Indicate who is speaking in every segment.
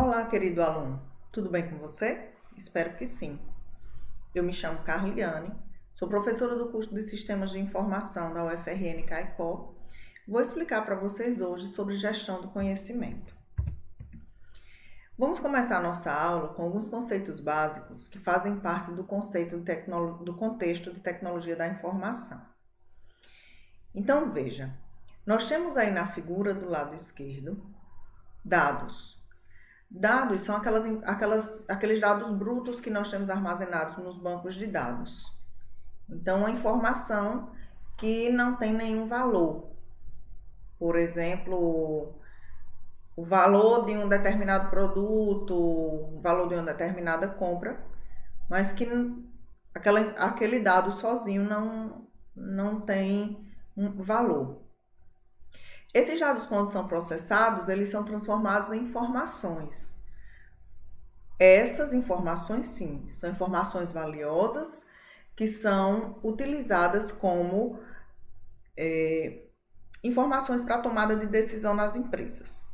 Speaker 1: Olá, querido aluno. Tudo bem com você? Espero que sim. Eu me chamo Carliane, sou professora do curso de Sistemas de Informação da UFRN Caicó. Vou explicar para vocês hoje sobre gestão do conhecimento. Vamos começar a nossa aula com alguns conceitos básicos que fazem parte do contexto de tecnologia da informação. Então, veja, nós temos aí na figura do lado esquerdo dados. Dados são aqueles dados brutos que nós temos armazenados nos bancos de dados. Então, a informação que não tem nenhum valor. Por exemplo, o valor de um determinado produto, o valor de uma determinada compra, mas que aquele dado sozinho não tem um valor. Esses dados, quando são processados, eles são transformados em informações. Essas informações, sim, são informações valiosas que são utilizadas como informações para a tomada de decisão nas empresas.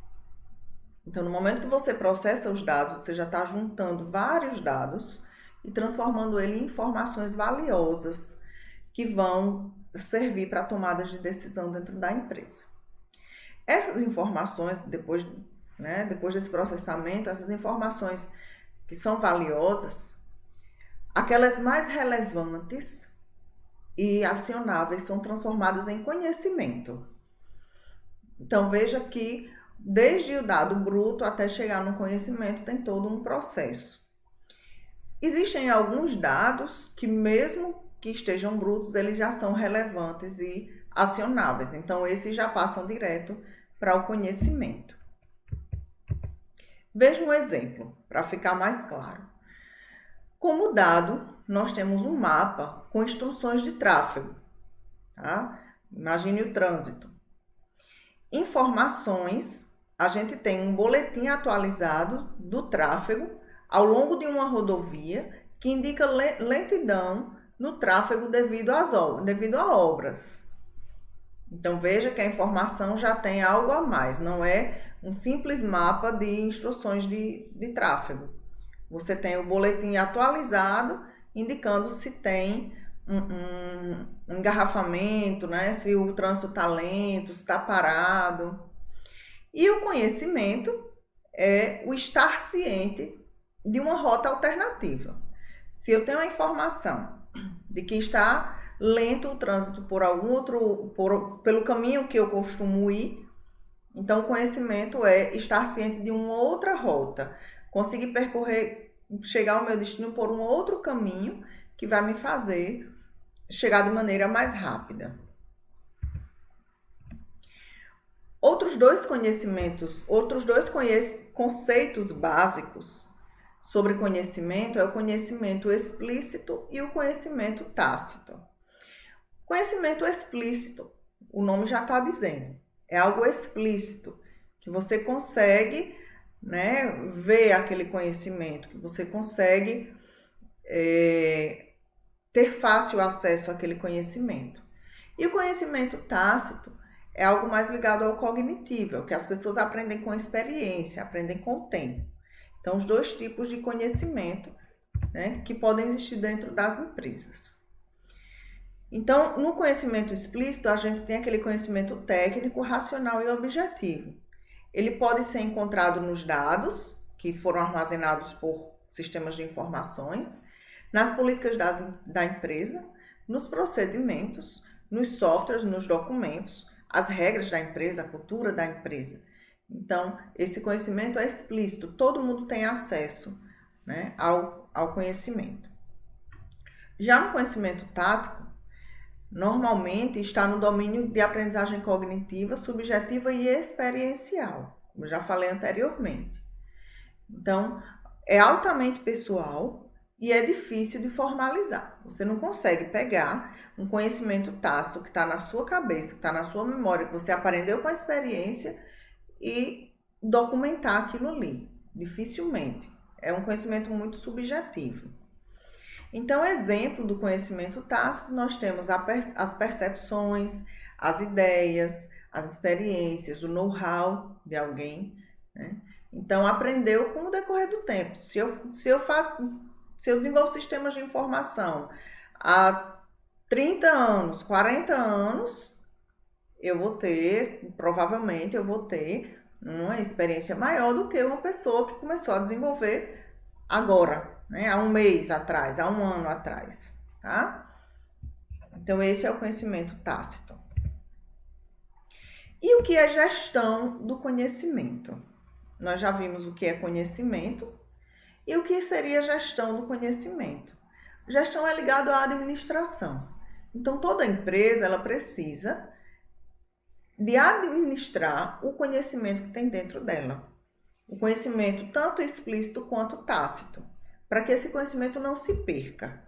Speaker 1: Então, no momento que você processa os dados, você já está juntando vários dados e transformando ele em informações valiosas que vão servir para tomadas de decisão dentro da empresa. Essas informações, depois desse processamento, essas informações que são valiosas, aquelas mais relevantes e acionáveis são transformadas em conhecimento. Então, veja que desde o dado bruto até chegar no conhecimento tem todo um processo. Existem alguns dados que, mesmo que estejam brutos, eles já são relevantes e acionáveis. Então, esses já passam direto para o conhecimento. Veja um exemplo, para ficar mais claro. Como dado, nós temos um mapa com instruções de tráfego. Tá? Imagine o trânsito. Informações, a gente tem um boletim atualizado do tráfego ao longo de uma rodovia que indica lentidão no tráfego devido a obras. Então, veja que a informação já tem algo a mais, não é um simples mapa de instruções de tráfego. Você tem o boletim atualizado, indicando se tem um engarrafamento, né? Se o trânsito está lento, se está parado. E o conhecimento é o estar ciente de uma rota alternativa. Se eu tenho a informação de que está lento o trânsito pelo caminho que eu costumo ir, então o conhecimento é estar ciente de uma outra rota, conseguir chegar ao meu destino por um outro caminho que vai me fazer chegar de maneira mais rápida. Outros dois conceitos básicos sobre conhecimento é o conhecimento explícito e o conhecimento tácito. Conhecimento explícito, o nome já está dizendo, é algo explícito, que você consegue, ver aquele conhecimento, que você consegue ter fácil acesso àquele conhecimento. E o conhecimento tácito é algo mais ligado ao cognitivo, é o que as pessoas aprendem com experiência, aprendem com o tempo. Então, os dois tipos de conhecimento, que podem existir dentro das empresas. Então, no conhecimento explícito, a gente tem aquele conhecimento técnico, racional e objetivo. Ele pode ser encontrado nos dados, que foram armazenados por sistemas de informações, nas políticas da empresa, nos procedimentos, nos softwares, nos documentos, as regras da empresa, a cultura da empresa. Então, esse conhecimento é explícito, todo mundo tem acesso, ao conhecimento. Já no conhecimento tático, normalmente está no domínio de aprendizagem cognitiva, subjetiva e experiencial, como eu já falei anteriormente. Então, é altamente pessoal e é difícil de formalizar. Você não consegue pegar um conhecimento tácito que está na sua cabeça, que está na sua memória, que você aprendeu com a experiência e documentar aquilo ali. Dificilmente. É um conhecimento muito subjetivo. Então, exemplo do conhecimento tácito, nós temos as percepções, as ideias, as experiências, o know-how de alguém, Então, aprendeu com o decorrer do tempo. Se eu desenvolvo sistemas de informação há 30 anos, 40 anos, provavelmente eu vou ter uma experiência maior do que uma pessoa que começou a desenvolver agora, né? Há um mês atrás, há um ano atrás, tá? Então, esse é o conhecimento tácito. E o que é gestão do conhecimento? Nós já vimos o que é conhecimento e o que seria gestão do conhecimento. Gestão é ligado à administração. Então, toda empresa ela precisa de administrar o conhecimento que tem dentro dela. O conhecimento tanto explícito quanto tácito, para que esse conhecimento não se perca.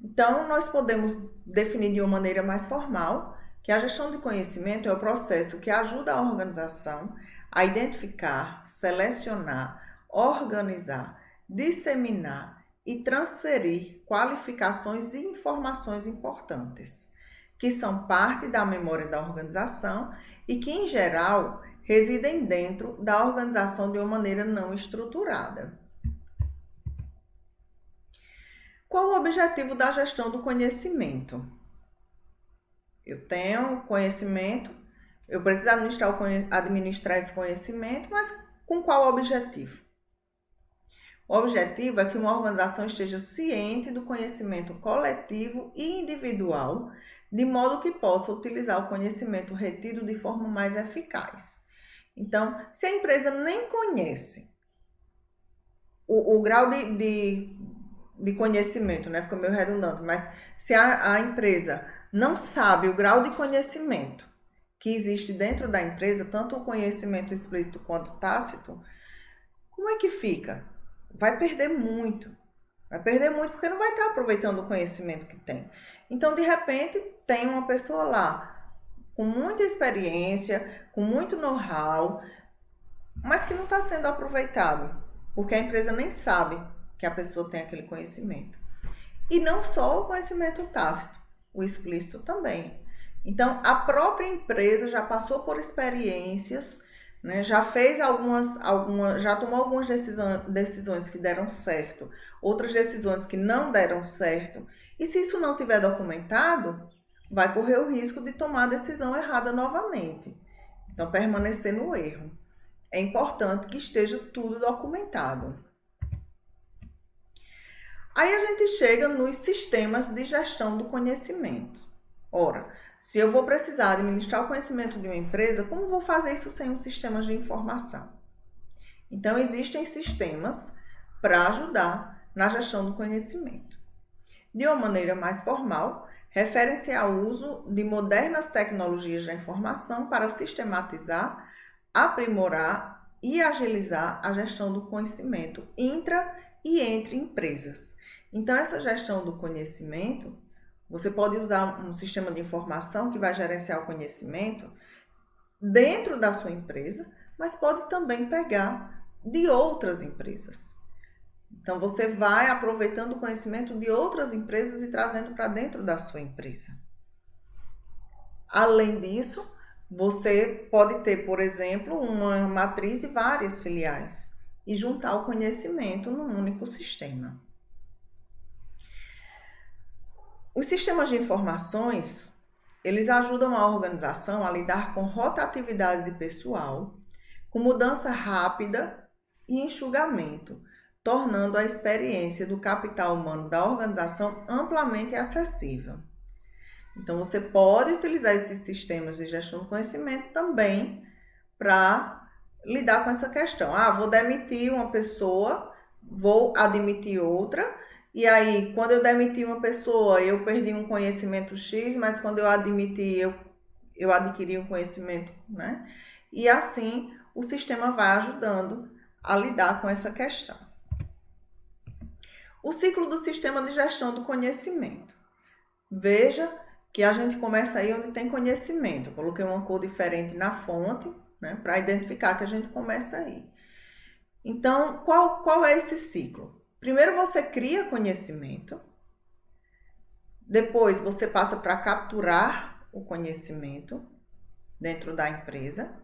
Speaker 1: Então, nós podemos definir de uma maneira mais formal que a gestão de conhecimento é o processo que ajuda a organização a identificar, selecionar, organizar, disseminar e transferir qualificações e informações importantes, que são parte da memória da organização e que, em geral, residem dentro da organização de uma maneira não estruturada. Qual o objetivo da gestão do conhecimento? Eu tenho conhecimento, eu preciso administrar esse conhecimento, mas com qual objetivo? O objetivo é que uma organização esteja ciente do conhecimento coletivo e individual, de modo que possa utilizar o conhecimento retido de forma mais eficaz. Então, se a empresa nem conhece o grau de conhecimento, né? Fica meio redundante, mas se a empresa não sabe o grau de conhecimento que existe dentro da empresa, tanto o conhecimento explícito quanto tácito, como é que fica? Vai perder muito porque não vai estar aproveitando o conhecimento que tem. Então, de repente, tem uma pessoa lá com muita experiência, com muito know-how, mas que não está sendo aproveitado, porque a empresa nem sabe que a pessoa tem aquele conhecimento. E não só o conhecimento tácito, o explícito também. Então, a própria empresa já passou por experiências, né, já tomou algumas decisões que deram certo, outras decisões que não deram certo. E se isso não tiver documentado, vai correr o risco de tomar a decisão errada novamente. Então, permanecer no erro. É importante que esteja tudo documentado. Aí a gente chega nos sistemas de gestão do conhecimento. Ora, se eu vou precisar administrar o conhecimento de uma empresa, como vou fazer isso sem um sistema de informação? Então, existem sistemas para ajudar na gestão do conhecimento. De uma maneira mais formal, referem-se ao uso de modernas tecnologias da informação para sistematizar, aprimorar e agilizar a gestão do conhecimento intra e entre empresas. Então, essa gestão do conhecimento, você pode usar um sistema de informação que vai gerenciar o conhecimento dentro da sua empresa, mas pode também pegar de outras empresas. Então, você vai aproveitando o conhecimento de outras empresas e trazendo para dentro da sua empresa. Além disso, você pode ter, por exemplo, uma matriz e várias filiais e juntar o conhecimento num único sistema. Os sistemas de informações, eles ajudam a organização a lidar com rotatividade de pessoal, com mudança rápida e enxugamento, tornando a experiência do capital humano da organização amplamente acessível. Então, você pode utilizar esses sistemas de gestão do conhecimento também para lidar com essa questão. Vou demitir uma pessoa, vou admitir outra. E aí, quando eu demiti uma pessoa, eu perdi um conhecimento X, mas quando eu admiti, eu adquiri um conhecimento, né? E assim, o sistema vai ajudando a lidar com essa questão. O ciclo do sistema de gestão do conhecimento. Veja que a gente começa aí onde tem conhecimento. Eu coloquei uma cor diferente na fonte, né, para identificar que a gente começa aí. Então, qual é esse ciclo? Primeiro você cria conhecimento, depois você passa para capturar o conhecimento dentro da empresa.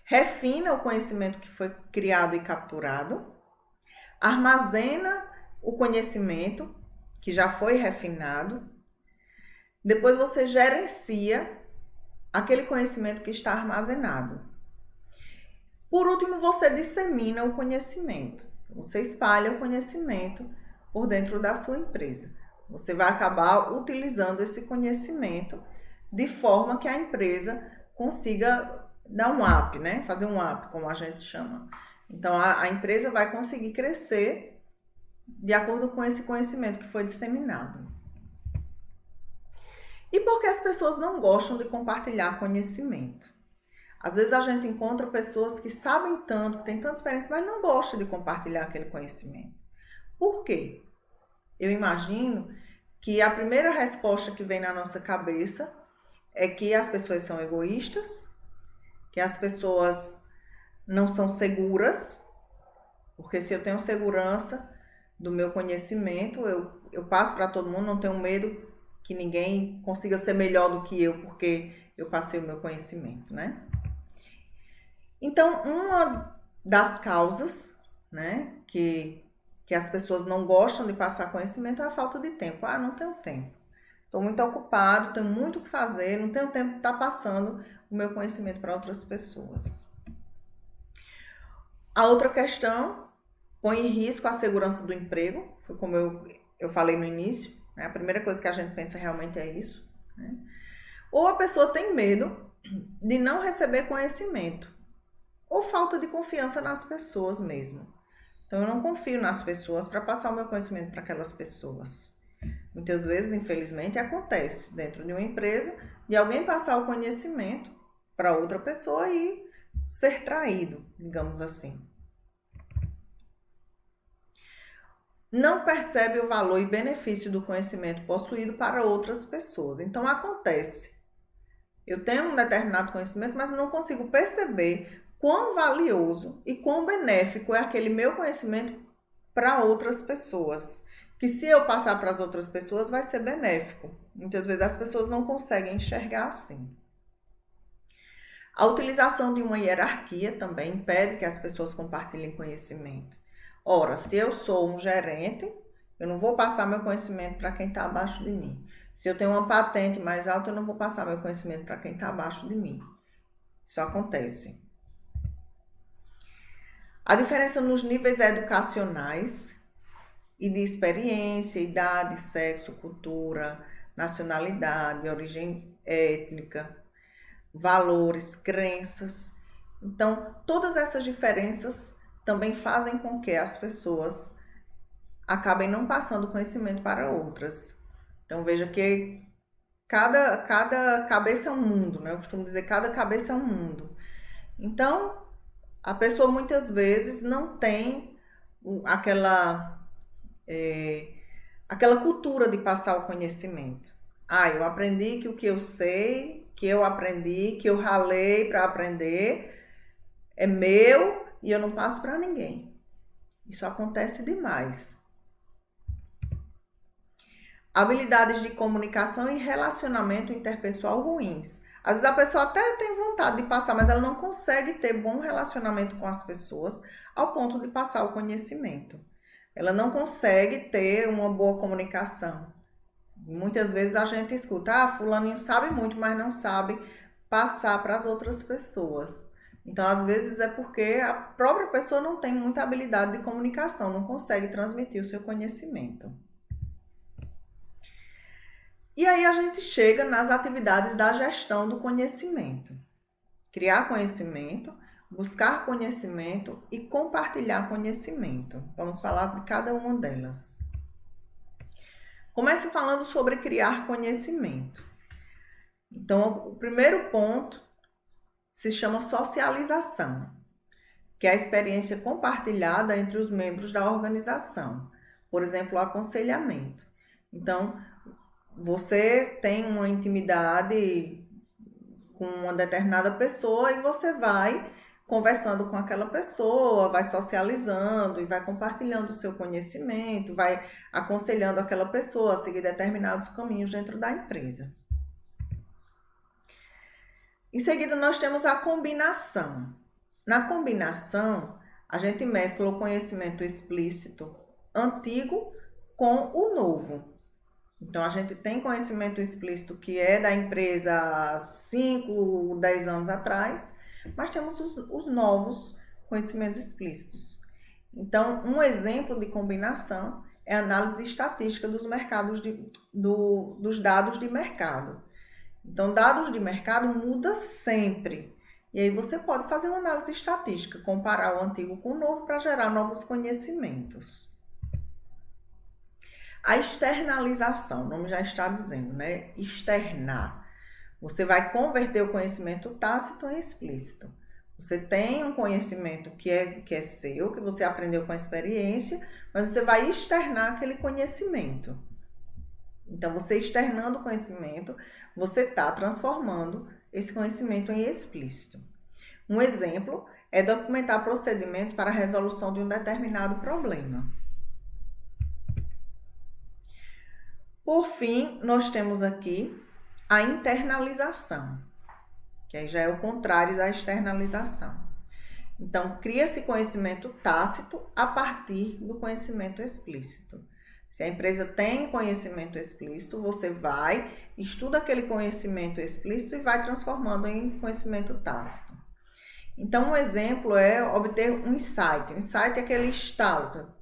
Speaker 1: refina o conhecimento que foi criado e capturado, armazena o conhecimento que já foi refinado, depois você gerencia aquele conhecimento que está armazenado. Por último, você dissemina o conhecimento. Você espalha o conhecimento por dentro da sua empresa. Você vai acabar utilizando esse conhecimento de forma que a empresa consiga dar um up, né? Fazer um up, como a gente chama. Então, a empresa vai conseguir crescer de acordo com esse conhecimento que foi disseminado. E por que as pessoas não gostam de compartilhar conhecimento? Às vezes a gente encontra pessoas que sabem tanto, que têm tanta experiência, mas não gostam de compartilhar aquele conhecimento. Por quê? Eu imagino que a primeira resposta que vem na nossa cabeça é que as pessoas são egoístas, que as pessoas não são seguras, porque se eu tenho segurança do meu conhecimento, eu passo para todo mundo, não tenho medo que ninguém consiga ser melhor do que eu, porque eu passei o meu conhecimento, né? Então, uma das causas, né, que as pessoas não gostam de passar conhecimento é a falta de tempo. Ah, não tenho tempo. Estou muito ocupado, tenho muito o que fazer, não tenho tempo de estar passando o meu conhecimento para outras pessoas. A outra questão põe em risco a segurança do emprego, foi como eu falei no início, né? A primeira coisa que a gente pensa realmente é isso, né? Ou a pessoa tem medo de não receber conhecimento, ou falta de confiança nas pessoas mesmo. Então, eu não confio nas pessoas para passar o meu conhecimento para aquelas pessoas. Muitas vezes, infelizmente, acontece dentro de uma empresa de alguém passar o conhecimento para outra pessoa e ser traído, digamos assim. Não percebe o valor e benefício do conhecimento possuído para outras pessoas. Então, acontece. Eu tenho um determinado conhecimento, mas não consigo perceber quão valioso e quão benéfico é aquele meu conhecimento para outras pessoas. Que se eu passar para as outras pessoas, vai ser benéfico. Muitas vezes as pessoas não conseguem enxergar assim. A utilização de uma hierarquia também impede que as pessoas compartilhem conhecimento. Ora, se eu sou um gerente, eu não vou passar meu conhecimento para quem está abaixo de mim. Se eu tenho uma patente mais alta, eu não vou passar meu conhecimento para quem está abaixo de mim. Isso acontece. A diferença nos níveis educacionais e de experiência, idade, sexo, cultura, nacionalidade, origem étnica, valores, crenças. Então, todas essas diferenças também fazem com que as pessoas acabem não passando conhecimento para outras. Então, veja que cada cabeça é um mundo, né? Eu costumo dizer, cada cabeça é um mundo. Então, a pessoa muitas vezes não tem aquela cultura de passar o conhecimento. Ah, eu aprendi que o que eu sei, que eu aprendi, que eu ralei para aprender, é meu e eu não passo para ninguém. Isso acontece demais. Habilidades de comunicação e relacionamento interpessoal ruins. Às vezes a pessoa até tem vontade de passar, mas ela não consegue ter bom relacionamento com as pessoas ao ponto de passar o conhecimento. Ela não consegue ter uma boa comunicação. Muitas vezes a gente escuta, fulaninho sabe muito, mas não sabe passar para as outras pessoas. Então, às vezes é porque a própria pessoa não tem muita habilidade de comunicação, não consegue transmitir o seu conhecimento. E aí a gente chega nas atividades da gestão do conhecimento. Criar conhecimento, buscar conhecimento e compartilhar conhecimento. Vamos falar de cada uma delas. Começo falando sobre criar conhecimento. Então, o primeiro ponto se chama socialização, que é a experiência compartilhada entre os membros da organização. Por exemplo, o aconselhamento. Então, você tem uma intimidade com uma determinada pessoa e você vai conversando com aquela pessoa, vai socializando e vai compartilhando o seu conhecimento, vai aconselhando aquela pessoa a seguir determinados caminhos dentro da empresa. Em seguida, nós temos a combinação. Na combinação, a gente mescla o conhecimento explícito antigo com o novo. Então, a gente tem conhecimento explícito que é da empresa há 5, 10 anos atrás, mas temos os novos conhecimentos explícitos. Então, um exemplo de combinação é a análise estatística dos mercados dos dados de mercado. Então, dados de mercado muda sempre. E aí você pode fazer uma análise estatística, comparar o antigo com o novo para gerar novos conhecimentos. A externalização, o nome já está dizendo, né? Externar. Você vai converter o conhecimento tácito em explícito. Você tem um conhecimento que é seu, que você aprendeu com a experiência, mas você vai externar aquele conhecimento. Então, você externando o conhecimento, você está transformando esse conhecimento em explícito. Um exemplo é documentar procedimentos para a resolução de um determinado problema. Por fim, nós temos aqui a internalização, que aí já é o contrário da externalização. Então, cria-se conhecimento tácito a partir do conhecimento explícito. Se a empresa tem conhecimento explícito, você vai, estuda aquele conhecimento explícito e vai transformando em conhecimento tácito. Então, um exemplo é obter um insight. Um insight é aquele estalo.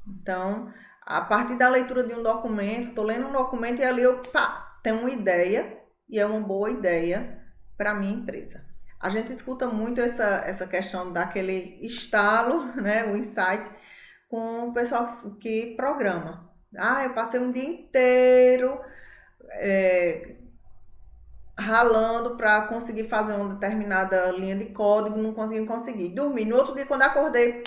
Speaker 1: Então, a partir da leitura de um documento, estou lendo um documento e ali eu tenho uma ideia e é uma boa ideia para a minha empresa. A gente escuta muito essa questão daquele estalo, né, o insight, com o pessoal que programa. Eu passei um dia inteiro ralando para conseguir fazer uma determinada linha de código, não consegui. Dormi. No outro dia, quando acordei,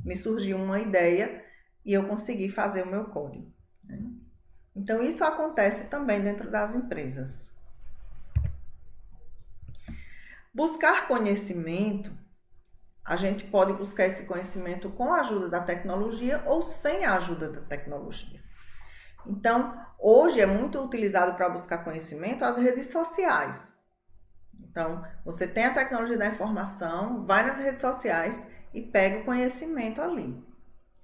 Speaker 1: me surgiu uma ideia e eu consegui fazer o meu código. Então, isso acontece também dentro das empresas. Buscar conhecimento, a gente pode buscar esse conhecimento com a ajuda da tecnologia ou sem a ajuda da tecnologia. Então, hoje é muito utilizado para buscar conhecimento as redes sociais. Então, você tem a tecnologia da informação, vai nas redes sociais e pega o conhecimento ali,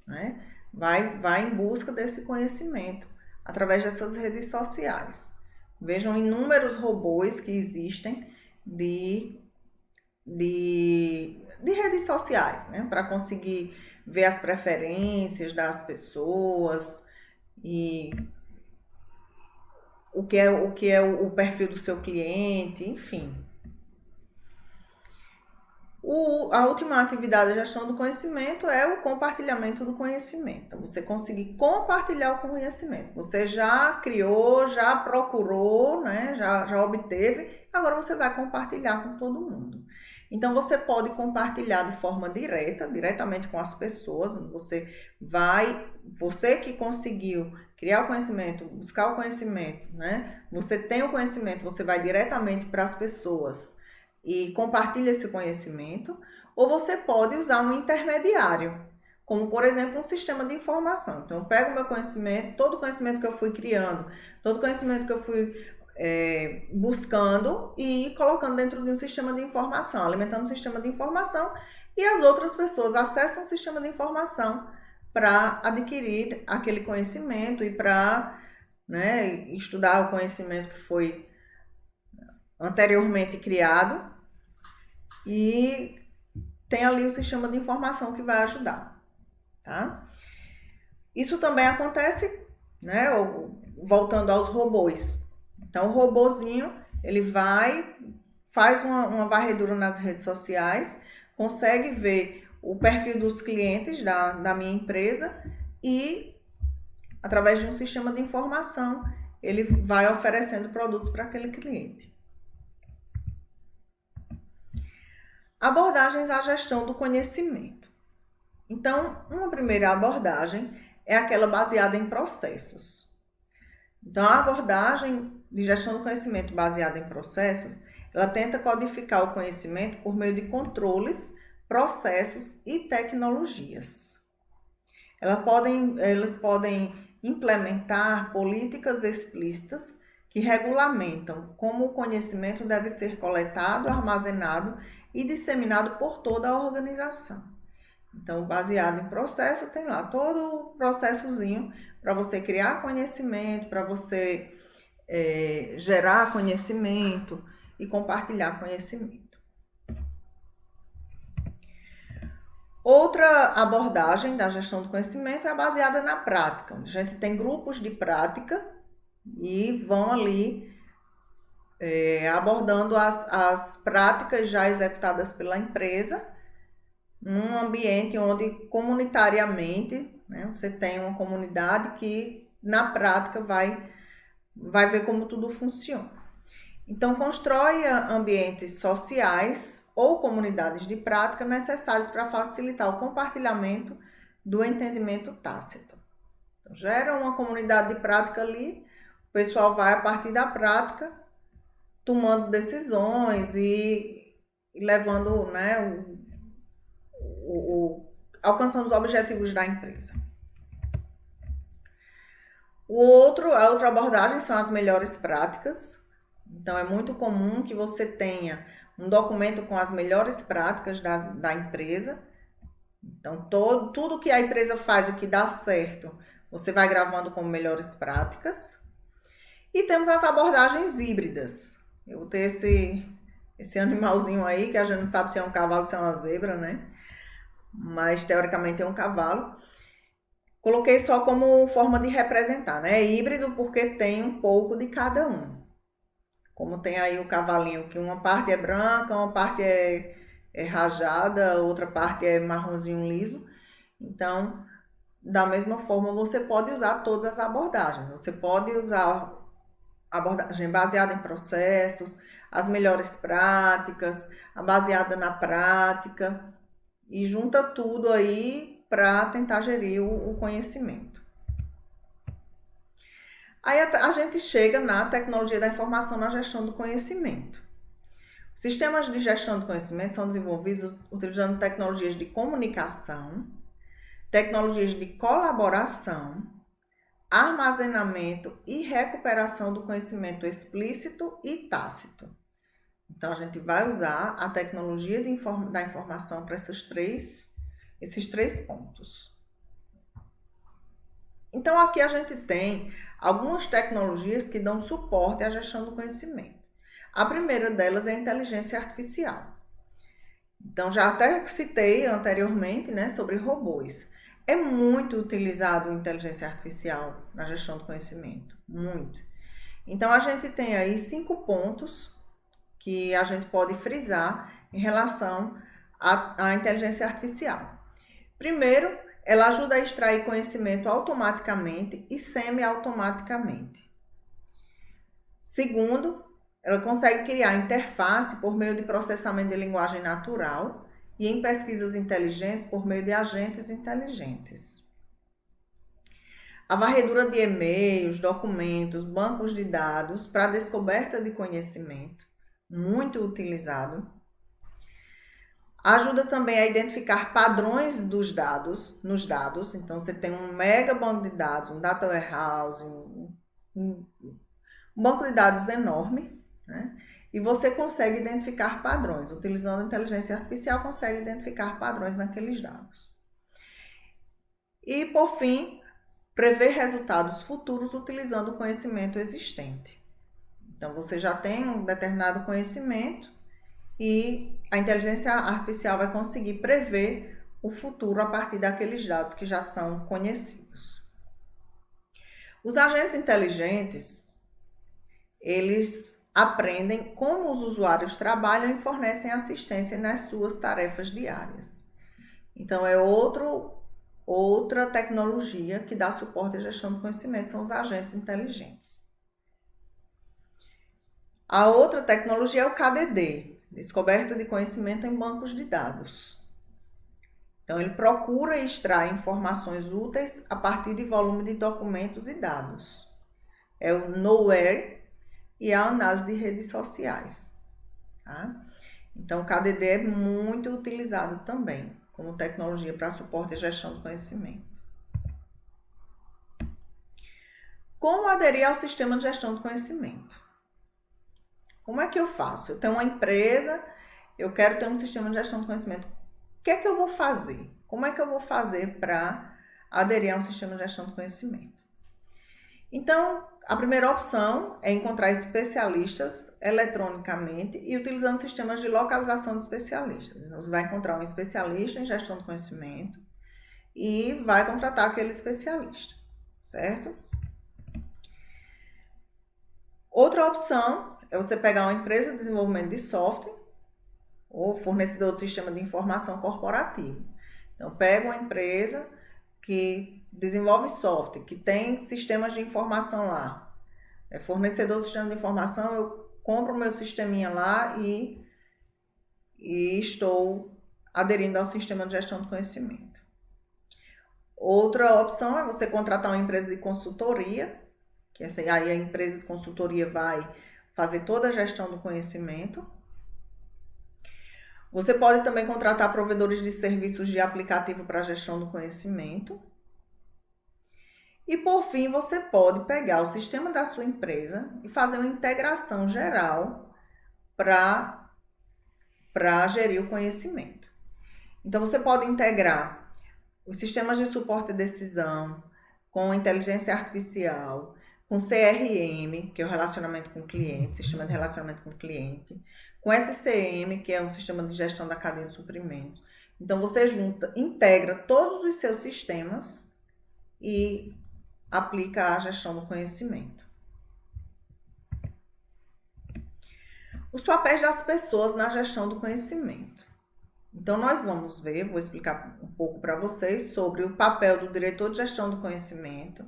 Speaker 1: né? Vai em busca desse conhecimento através dessas redes sociais. Vejam inúmeros robôs que existem de redes sociais, né? Para conseguir ver as preferências das pessoas e o que é o perfil do seu cliente, enfim. A última atividade da gestão do conhecimento é o compartilhamento do conhecimento. Então, você conseguir compartilhar o conhecimento. Você já criou, já procurou, né? já obteve, agora você vai compartilhar com todo mundo. Então, você pode compartilhar de forma diretamente com as pessoas. Você que conseguiu criar o conhecimento, buscar o conhecimento, né? Você tem o conhecimento, você vai diretamente para as pessoas e compartilha esse conhecimento, ou você pode usar um intermediário, como, por exemplo, um sistema de informação. Então, eu pego o meu conhecimento, todo o conhecimento que eu fui criando, todo o conhecimento que eu fui buscando e colocando dentro de um sistema de informação, alimentando um sistema de informação, e as outras pessoas acessam o sistema de informação para adquirir aquele conhecimento e para, né, estudar o conhecimento que foi anteriormente criado, e tem ali o sistema de informação que vai ajudar, tá? Isso também acontece, né, voltando aos robôs. Então, o robozinho, ele faz uma varredura nas redes sociais, consegue ver o perfil dos clientes da minha empresa e, através de um sistema de informação, ele vai oferecendo produtos para aquele cliente. Abordagens à gestão do conhecimento. Então, uma primeira abordagem é aquela baseada em processos. Então, a abordagem de gestão do conhecimento baseada em processos, ela tenta codificar o conhecimento por meio de controles, processos e tecnologias. Eles podem implementar políticas explícitas que regulamentam como o conhecimento deve ser coletado, armazenado e disseminado por toda a organização. Então, baseado em processo, tem lá todo o processozinho para você criar conhecimento, para você gerar conhecimento e compartilhar conhecimento. Outra abordagem da gestão do conhecimento é baseada na prática. A gente tem grupos de prática e vão ali abordando as práticas já executadas pela empresa num ambiente onde comunitariamente, né, você tem uma comunidade que na prática vai ver como tudo funciona. Então, constrói ambientes sociais ou comunidades de prática necessários para facilitar o compartilhamento do entendimento tácito. Então, gera uma comunidade de prática ali, o pessoal vai a partir da prática tomando decisões e levando, né, alcançando os objetivos da empresa. A outra abordagem são as melhores práticas. Então, é muito comum que você tenha um documento com as melhores práticas da empresa. Então, tudo que a empresa faz e que dá certo, você vai gravando como melhores práticas. E temos as abordagens híbridas. Eu vou ter esse animalzinho aí, que a gente não sabe se é um cavalo ou se é uma zebra, né? Mas, teoricamente, é um cavalo. Coloquei só como forma de representar, né? É híbrido porque tem um pouco de cada um. Como tem aí o cavalinho, que uma parte é branca, uma parte é rajada, outra parte é marronzinho liso. Então, da mesma forma, você pode usar todas as abordagens. Você pode usar abordagem baseada em processos, as melhores práticas, a baseada na prática, e junta tudo aí para tentar gerir o conhecimento. Aí a gente chega na tecnologia da informação na gestão do conhecimento. Sistemas de gestão do conhecimento são desenvolvidos utilizando tecnologias de comunicação, tecnologias de colaboração, armazenamento e recuperação do conhecimento explícito e tácito. Então, a gente vai usar a tecnologia da informação para esses três pontos. Então, aqui a gente tem algumas tecnologias que dão suporte à gestão do conhecimento. A primeira delas é a inteligência artificial. Então, já até citei anteriormente, né, sobre robôs. É muito utilizado a inteligência artificial na gestão do conhecimento, muito. Então, a gente tem aí 5 pontos que a gente pode frisar em relação à inteligência artificial. Primeiro, ela ajuda a extrair conhecimento automaticamente e semi-automaticamente. Segundo, ela consegue criar interface por meio de processamento de linguagem natural e em pesquisas inteligentes por meio de agentes inteligentes. A varredura de e-mails, documentos, bancos de dados para descoberta de conhecimento, muito utilizado. Ajuda também a identificar padrões nos dados. Então, você tem um mega banco de dados, um data warehouse, um banco de dados enorme, né? E você consegue identificar padrões. Utilizando a inteligência artificial, consegue identificar padrões naqueles dados. E, por fim, prever resultados futuros utilizando o conhecimento existente. Então, você já tem um determinado conhecimento e a inteligência artificial vai conseguir prever o futuro a partir daqueles dados que já são conhecidos. Os agentes inteligentes, eles aprendem como os usuários trabalham e fornecem assistência nas suas tarefas diárias. Então, é outra tecnologia que dá suporte à gestão do conhecimento, são os agentes inteligentes. A outra tecnologia é o KDD, descoberta de conhecimento em bancos de dados. Então, ele procura e extrai informações úteis a partir de volume de documentos e dados. É o Knowhere e a análise de redes sociais. Tá? Então, o KDD é muito utilizado também como tecnologia para suporte e gestão do conhecimento. Como aderir ao sistema de gestão do conhecimento? Como é que eu faço? Eu tenho uma empresa, eu quero ter um sistema de gestão do conhecimento. O que é que eu vou fazer? Como é que eu vou fazer para aderir a um sistema de gestão do conhecimento? Então, a primeira opção é encontrar especialistas eletronicamente e utilizando sistemas de localização de especialistas. Então, você vai encontrar um especialista em gestão do conhecimento e vai contratar aquele especialista, certo? Outra opção é você pegar uma empresa de desenvolvimento de software ou fornecedor de sistema de informação corporativo. Então, pega uma empresa que desenvolve software, que tem sistemas de informação lá. É fornecedor de sistema de informação, eu compro o meu sisteminha lá e estou aderindo ao sistema de gestão de conhecimento. Outra opção é você contratar uma empresa de consultoria, que aí a empresa de consultoria vai fazer toda a gestão do conhecimento. Você pode também contratar provedores de serviços de aplicativo para gestão do conhecimento. E por fim, você pode pegar o sistema da sua empresa e fazer uma integração geral para gerir o conhecimento. Então, você pode integrar os sistemas de suporte e decisão com inteligência artificial, com CRM, que é o relacionamento com o cliente, sistema de relacionamento com o cliente, com SCM, que é um sistema de gestão da cadeia de suprimentos. Então, você integra todos os seus sistemas e aplica a gestão do conhecimento. Os papéis das pessoas na gestão do conhecimento. Então, nós vamos ver, vou explicar um pouco para vocês sobre o papel do diretor de gestão do conhecimento,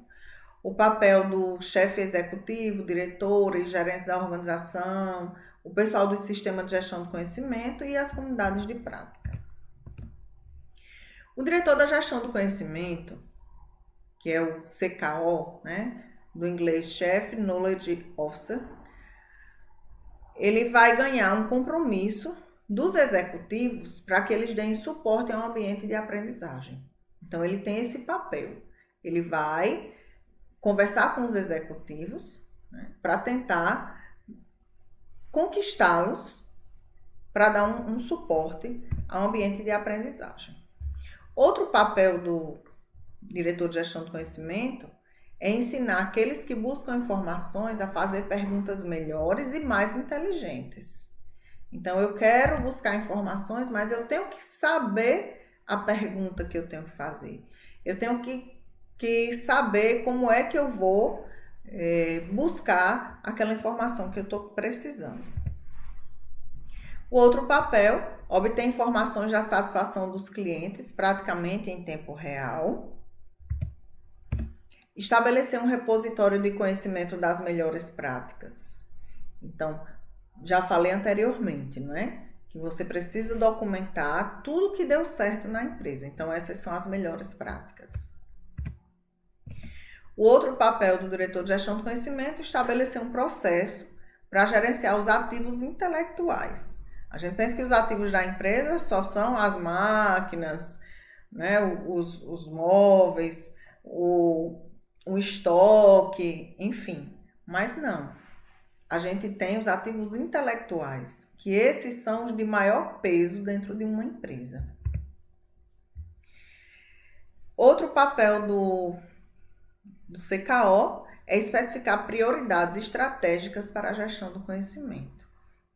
Speaker 1: o papel do chefe executivo, diretores, gerentes da organização, o pessoal do sistema de gestão do conhecimento e as comunidades de prática. O diretor da gestão do conhecimento, que é o CKO, né, do inglês Chief Knowledge Officer, ele vai ganhar um compromisso dos executivos para que eles deem suporte a um ambiente de aprendizagem. Então, ele tem esse papel. Ele vai conversar com os executivos, né, para tentar conquistá-los para dar um suporte a um ambiente de aprendizagem. Outro papel do diretor de gestão do conhecimento é ensinar aqueles que buscam informações a fazer perguntas melhores e mais inteligentes. Então, eu quero buscar informações, mas eu tenho que saber a pergunta que eu tenho que fazer. Eu tenho que saber como é que eu vou buscar aquela informação que eu estou precisando. O outro papel, obter informações da satisfação dos clientes praticamente em tempo real. Estabelecer um repositório de conhecimento das melhores práticas. Então, já falei anteriormente, não é? Que você precisa documentar tudo que deu certo na empresa. Então, essas são as melhores práticas. O outro papel do diretor de gestão do conhecimento é estabelecer um processo para gerenciar os ativos intelectuais. A gente pensa que os ativos da empresa só são as máquinas, né, os móveis, o estoque, enfim. Mas não. A gente tem os ativos intelectuais, que esses são os de maior peso dentro de uma empresa. Outro papel do CKO é especificar prioridades estratégicas para a gestão do conhecimento.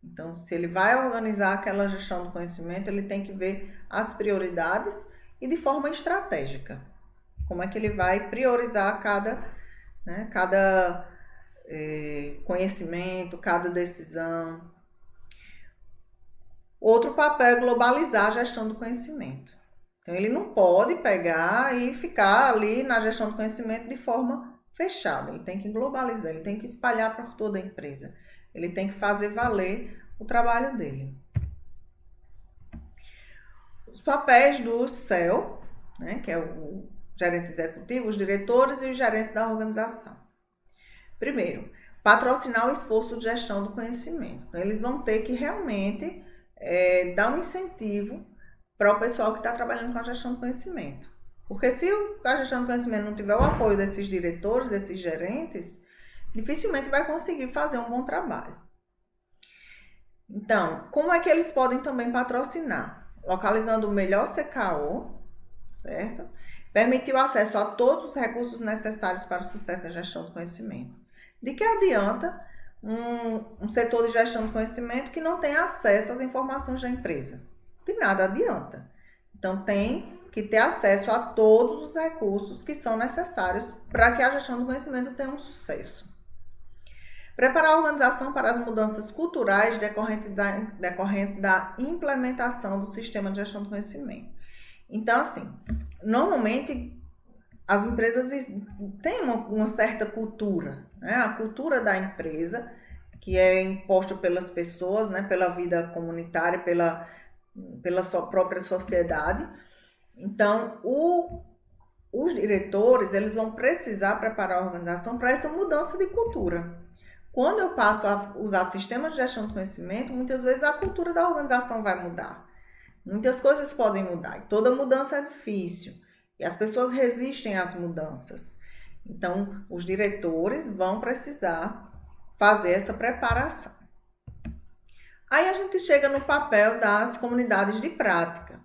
Speaker 1: Então, se ele vai organizar aquela gestão do conhecimento, ele tem que ver as prioridades e de forma estratégica. Como é que ele vai priorizar cada conhecimento, cada decisão. Outro papel é globalizar a gestão do conhecimento. Então, ele não pode pegar e ficar ali na gestão do conhecimento de forma fechada. Ele tem que globalizar, ele tem que espalhar para toda a empresa. Ele tem que fazer valer o trabalho dele. Os papéis do CEO, né, que é o gerente executivo, os diretores e os gerentes da organização. Primeiro, patrocinar o esforço de gestão do conhecimento. Então, eles vão ter que realmente dar um incentivo para o pessoal que está trabalhando com a gestão do conhecimento. Porque se a gestão do conhecimento não tiver o apoio desses diretores, desses gerentes, dificilmente vai conseguir fazer um bom trabalho. Então, como é que eles podem também patrocinar? Localizando o melhor CKO, certo? Permitir o acesso a todos os recursos necessários para o sucesso da gestão do conhecimento. De que adianta um setor de gestão do conhecimento que não tem acesso às informações da empresa? De nada adianta. Então, tem que ter acesso a todos os recursos que são necessários para que a gestão do conhecimento tenha um sucesso. Preparar a organização para as mudanças culturais decorrentes da implementação do sistema de gestão do conhecimento. Então, assim, normalmente as empresas têm uma certa cultura, né? A cultura da empresa, que é imposta pelas pessoas, né? Pela vida comunitária, pela sua própria sociedade. Então, os diretores, eles vão precisar preparar a organização para essa mudança de cultura. Quando eu passo a usar sistemas de gestão do conhecimento, muitas vezes a cultura da organização vai mudar. Muitas coisas podem mudar. E toda mudança é difícil. E as pessoas resistem às mudanças. Então, os diretores vão precisar fazer essa preparação. Aí a gente chega no papel das comunidades de prática.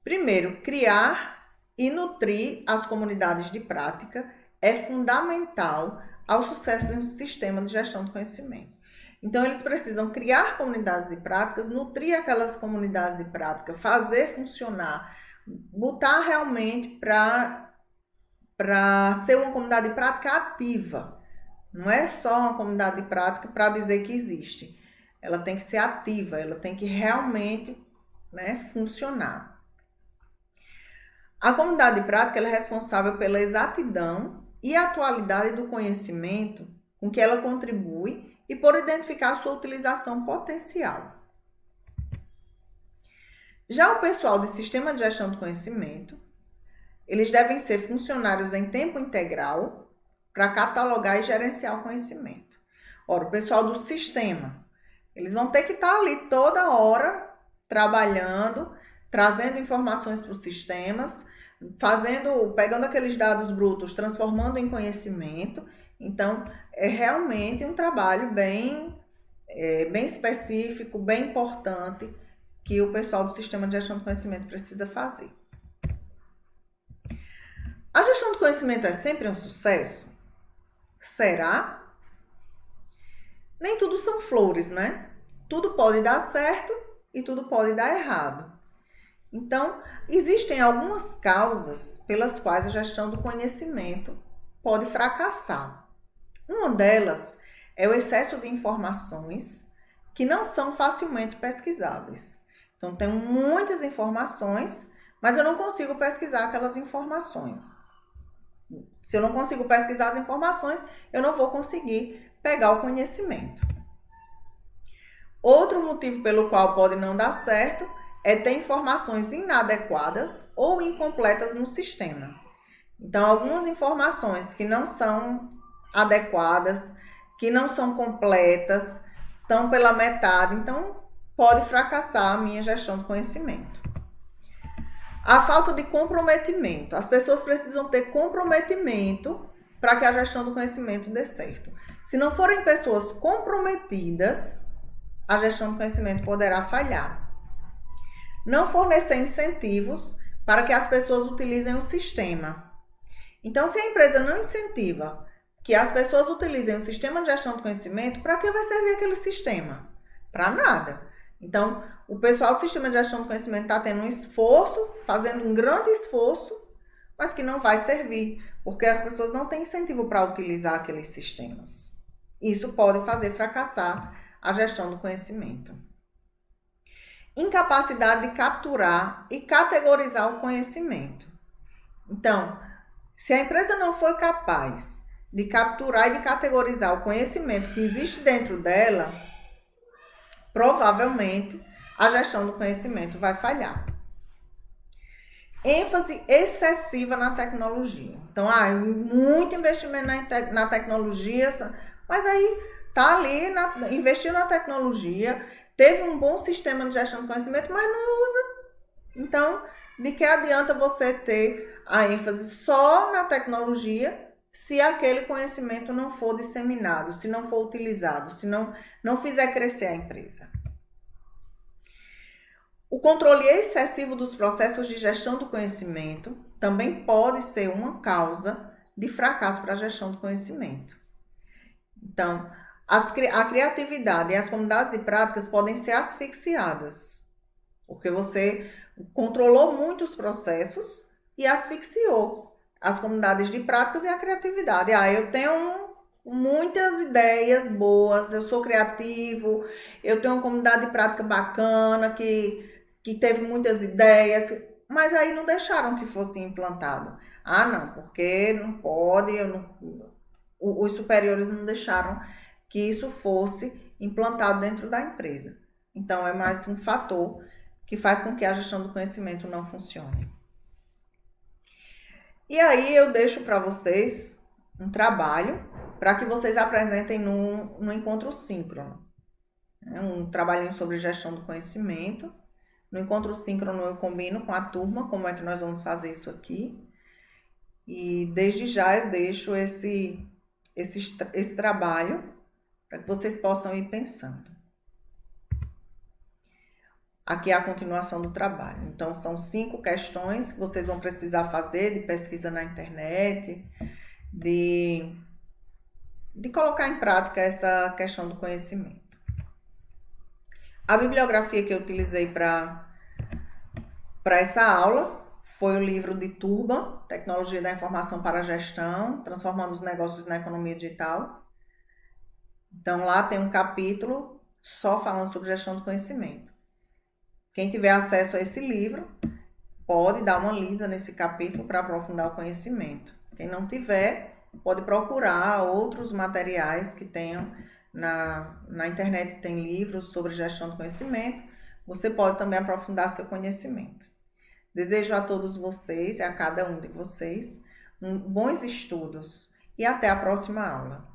Speaker 1: Primeiro, criar e nutrir as comunidades de prática é fundamental ao sucesso de um sistema de gestão do conhecimento. Então, eles precisam criar comunidades de práticas, nutrir aquelas comunidades de prática, fazer funcionar, botar realmente para ser uma comunidade de prática ativa. Não é só uma comunidade de prática para dizer que existe. Ela tem que ser ativa, ela tem que realmente, né, funcionar. A comunidade de prática ela é responsável pela exatidão e atualidade do conhecimento com que ela contribui e por identificar sua utilização potencial. Já o pessoal de sistema de gestão do conhecimento, eles devem ser funcionários em tempo integral para catalogar e gerenciar o conhecimento. Ora, o pessoal do sistema, eles vão ter que estar ali toda hora trabalhando, trazendo informações para os sistemas, pegando aqueles dados brutos, transformando em conhecimento. Então, é realmente um trabalho bem específico, bem importante, que o pessoal do sistema de gestão do conhecimento precisa fazer. A gestão do conhecimento é sempre um sucesso? Será? Nem tudo são flores, né? Tudo pode dar certo e tudo pode dar errado. Então, existem algumas causas pelas quais a gestão do conhecimento pode fracassar. Uma delas é o excesso de informações que não são facilmente pesquisáveis. Então, tenho muitas informações, mas eu não consigo pesquisar aquelas informações. Se eu não consigo pesquisar as informações, eu não vou conseguir pegar o conhecimento. Outro motivo pelo qual pode não dar certo é ter informações inadequadas ou incompletas no sistema. Então, algumas informações que não são adequadas, que não são completas, estão pela metade, então pode fracassar a minha gestão do conhecimento. A falta de comprometimento. As pessoas precisam ter comprometimento para que a gestão do conhecimento dê certo. Se não forem pessoas comprometidas, a gestão do conhecimento poderá falhar. Não fornecer incentivos para que as pessoas utilizem o sistema. Então, se a empresa não incentiva que as pessoas utilizem o sistema de gestão do conhecimento, para que vai servir aquele sistema? Para nada. Então, o pessoal do sistema de gestão do conhecimento está tendo um esforço, fazendo um grande esforço, mas que não vai servir, porque as pessoas não têm incentivo para utilizar aqueles sistemas. Isso pode fazer fracassar a gestão do conhecimento. Incapacidade de capturar e categorizar o conhecimento. Então, se a empresa não for capaz de capturar e de categorizar o conhecimento que existe dentro dela, provavelmente a gestão do conhecimento vai falhar. ênfase excessiva na tecnologia. Então, muito investimento na tecnologia, mas aí tá ali, investiu na tecnologia, teve um bom sistema de gestão de conhecimento, mas não usa. Então, de que adianta você ter a ênfase só na tecnologia se aquele conhecimento não for disseminado, se não for utilizado, se não fizer crescer a empresa. O controle excessivo dos processos de gestão do conhecimento também pode ser uma causa de fracasso para a gestão do conhecimento. Então, a criatividade e as comunidades de práticas podem ser asfixiadas, porque você controlou muito os processos e asfixiou as comunidades de práticas e a criatividade. Eu tenho muitas ideias boas, eu sou criativo, eu tenho uma comunidade de prática bacana que teve muitas ideias, mas aí não deixaram que fosse implantado. Não, porque não pode, os superiores não deixaram que isso fosse implantado dentro da empresa. Então, é mais um fator que faz com que a gestão do conhecimento não funcione. E aí eu deixo para vocês um trabalho para que vocês apresentem no encontro síncrono. Um trabalhinho sobre gestão do conhecimento. No encontro síncrono eu combino com a turma como é que nós vamos fazer isso aqui. E desde já eu deixo esse trabalho para que vocês possam ir pensando. Aqui é a continuação do trabalho. Então, são 5 questões que vocês vão precisar fazer de pesquisa na internet, de colocar em prática essa questão do conhecimento. A bibliografia que eu utilizei para essa aula foi o livro de Turban, Tecnologia da Informação para a Gestão, Transformando os Negócios na Economia Digital. Então, lá tem um capítulo só falando sobre gestão do conhecimento. Quem tiver acesso a esse livro pode dar uma lida nesse capítulo para aprofundar o conhecimento. Quem não tiver, pode procurar outros materiais que tenham na internet. Tem livros sobre gestão do conhecimento. Você pode também aprofundar seu conhecimento. Desejo a todos vocês e a cada um de vocês bons estudos e até a próxima aula.